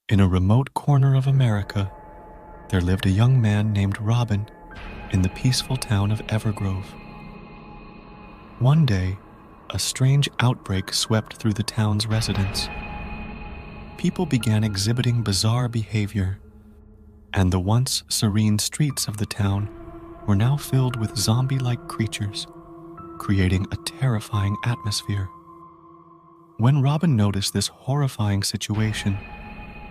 In a remote corner of America, there lived a young man named Robin in the peaceful town of Evergrove. One day, a strange outbreak swept through the town's residents. People began exhibiting bizarre behavior, and the once serene streets of the town were now filled with zombie-like creatures, creating a terrifying atmosphere. When Robin noticed this horrifying situation,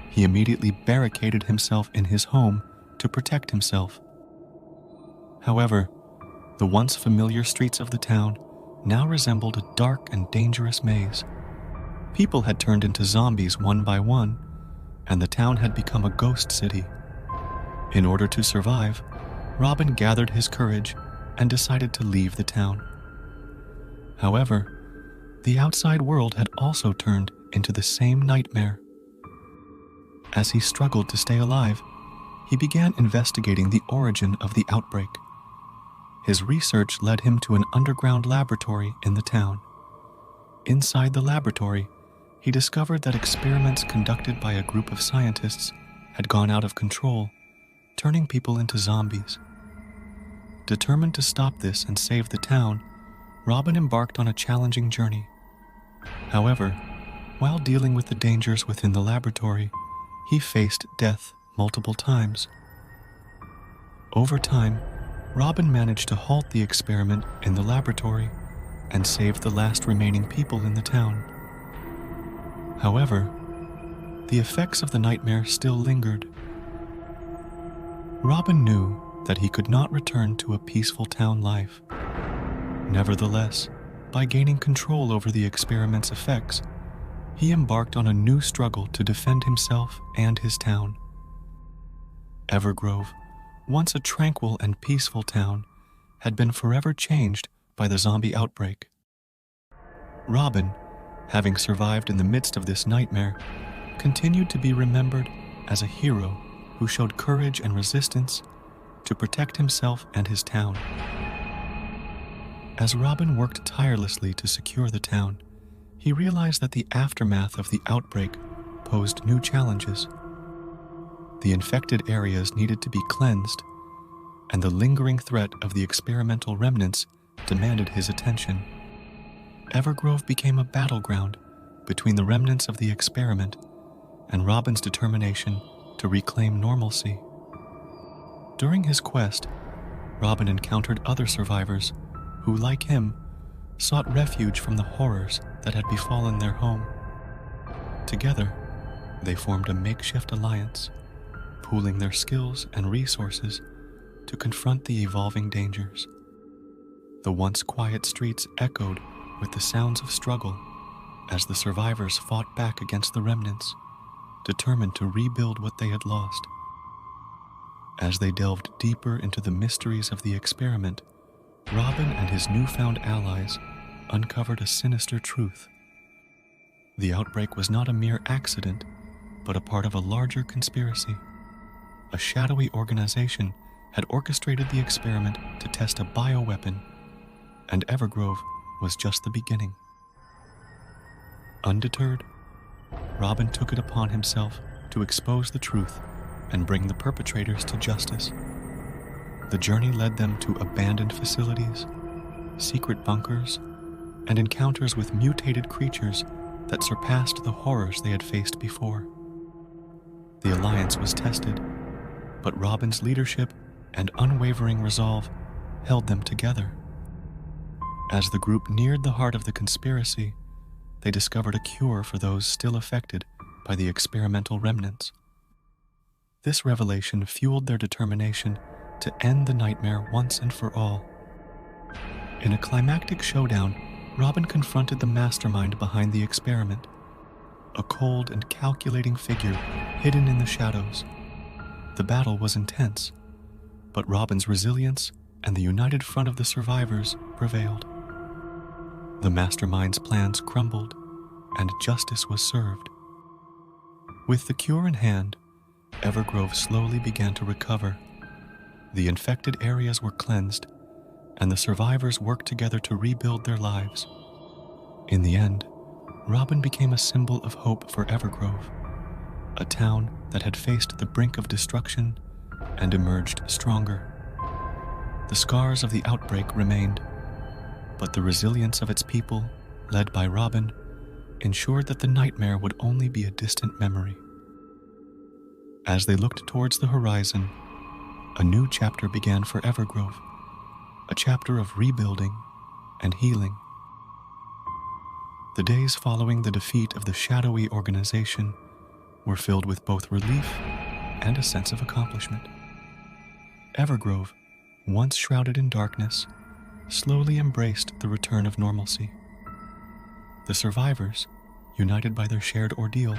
he immediately barricaded himself in his home to protect himself. However, the once familiar streets of the town now resembled a dark and dangerous maze. People had turned into zombies one by one, and the town had become a ghost city. In order to survive, Robin gathered his courage and decided to leave the town. However, the outside world had also turned into the same nightmare. As he struggled to stay alive, he began investigating the origin of the outbreak. His research led him to an underground laboratory in the town. Inside the laboratory, he discovered that experiments conducted by a group of scientists had gone out of control, turning people into zombies. Determined to stop this and save the town, Robin embarked on a challenging journey. However, while dealing with the dangers within the laboratory, he faced death multiple times. Over time, Robin managed to halt the experiment in the laboratory and saved the last remaining people in the town. However, the effects of the nightmare still lingered. Robin knew that he could not return to a peaceful town life. Nevertheless, by gaining control over the experiment's effects, he embarked on a new struggle to defend himself and his town. Evergrove, once a tranquil and peaceful town, had been forever changed by the zombie outbreak. Robin, having survived in the midst of this nightmare, continued to be remembered as a hero who showed courage and resistance to protect himself and his town. As Robin worked tirelessly to secure the town, he realized that the aftermath of the outbreak posed new challenges. The infected areas needed to be cleansed, and the lingering threat of the experimental remnants demanded his attention. Evergrove became a battleground between the remnants of the experiment and Robin's determination to reclaim normalcy. During his quest, Robin encountered other survivors who, like him, sought refuge from the horrors that had befallen their home. Together, they formed a makeshift alliance, pooling their skills and resources to confront the evolving dangers. The once quiet streets echoed with the sounds of struggle as the survivors fought back against the remnants, determined to rebuild what they had lost. As they delved deeper into the mysteries of the experiment, Robin and his newfound allies uncovered a sinister truth. The outbreak was not a mere accident, but a part of a larger conspiracy. A shadowy organization had orchestrated the experiment to test a bioweapon, and Evergrove was just the beginning. Undeterred, Robin took it upon himself to expose the truth and bring the perpetrators to justice. The journey led them to abandoned facilities, secret bunkers, and encounters with mutated creatures that surpassed the horrors they had faced before. The alliance was tested, but Robin's leadership and unwavering resolve held them together. As the group neared the heart of the conspiracy, they discovered a cure for those still affected by the experimental remnants. This revelation fueled their determination to end the nightmare once and for all. In a climactic showdown, Robin confronted the mastermind behind the experiment, a cold and calculating figure hidden in the shadows. The battle was intense, but Robin's resilience and the united front of the survivors prevailed. The mastermind's plans crumbled, and justice was served. With the cure in hand, Evergrove slowly began to recover. The infected areas were cleansed, and the survivors worked together to rebuild their lives. In the end, Robin became a symbol of hope for Evergrove, a town that had faced the brink of destruction and emerged stronger. The scars of the outbreak remained, but the resilience of its people, led by Robin, ensured that the nightmare would only be a distant memory. As they looked towards the horizon, a new chapter began for Evergrove, a chapter of rebuilding and healing. The days following the defeat of the shadowy organization were filled with both relief and a sense of accomplishment. Evergrove, once shrouded in darkness, slowly embraced the return of normalcy. The survivors, united by their shared ordeal,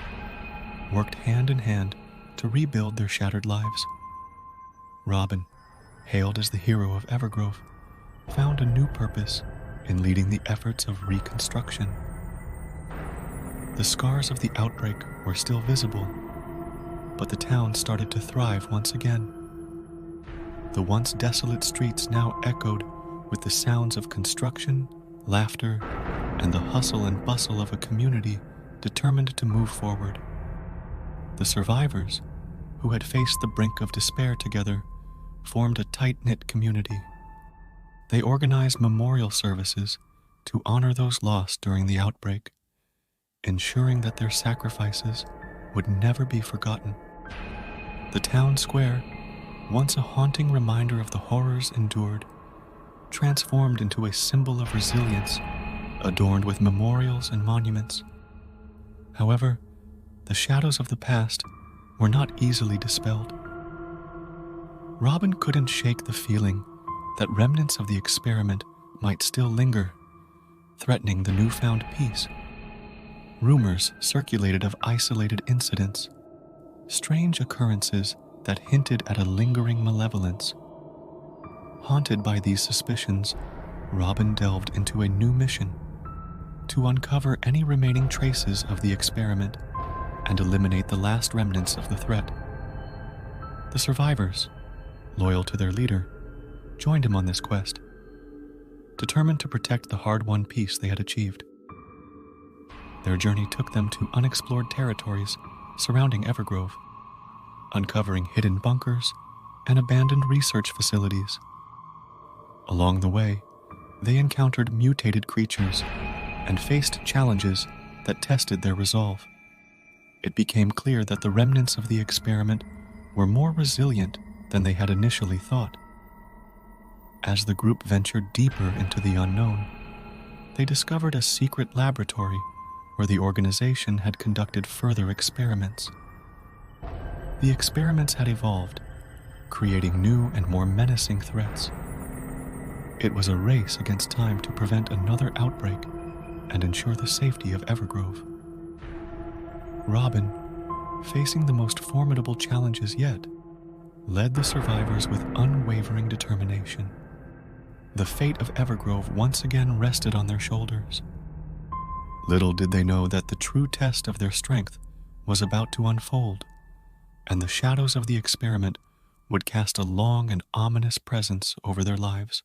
worked hand in hand to rebuild their shattered lives. Robin, hailed as the hero of Evergrove, found a new purpose in leading the efforts of reconstruction. The scars of the outbreak were still visible, but the town started to thrive once again. The once desolate streets now echoed with the sounds of construction, laughter, and the hustle and bustle of a community determined to move forward. The survivors, who had faced the brink of despair together, formed a tight-knit community. They organized memorial services to honor those lost during the outbreak, ensuring that their sacrifices would never be forgotten. The town square, once a haunting reminder of the horrors endured, transformed into a symbol of resilience, adorned with memorials and monuments. However, the shadows of the past were not easily dispelled. Robin couldn't shake the feeling that remnants of the experiment might still linger, threatening the newfound peace. Rumors circulated of isolated incidents, strange occurrences that hinted at a lingering malevolence. Haunted by these suspicions, Robin delved into a new mission: to uncover any remaining traces of the experiment and eliminate the last remnants of the threat. The survivors, loyal to their leader, joined him on this quest, determined to protect the hard-won peace they had achieved. Their journey took them to unexplored territories surrounding Evergrove, uncovering hidden bunkers and abandoned research facilities. Along the way, they encountered mutated creatures and faced challenges that tested their resolve. It became clear that the remnants of the experiment were more resilient than they had initially thought. As the group ventured deeper into the unknown, they discovered a secret laboratory where the organization had conducted further experiments. The experiments had evolved, creating new and more menacing threats. It was a race against time to prevent another outbreak and ensure the safety of Evergrove. Robin, facing the most formidable challenges yet, led the survivors with unwavering determination. The fate of Evergrove once again rested on their shoulders. Little did they know that the true test of their strength was about to unfold, and the shadows of the experiment would cast a long and ominous presence over their lives.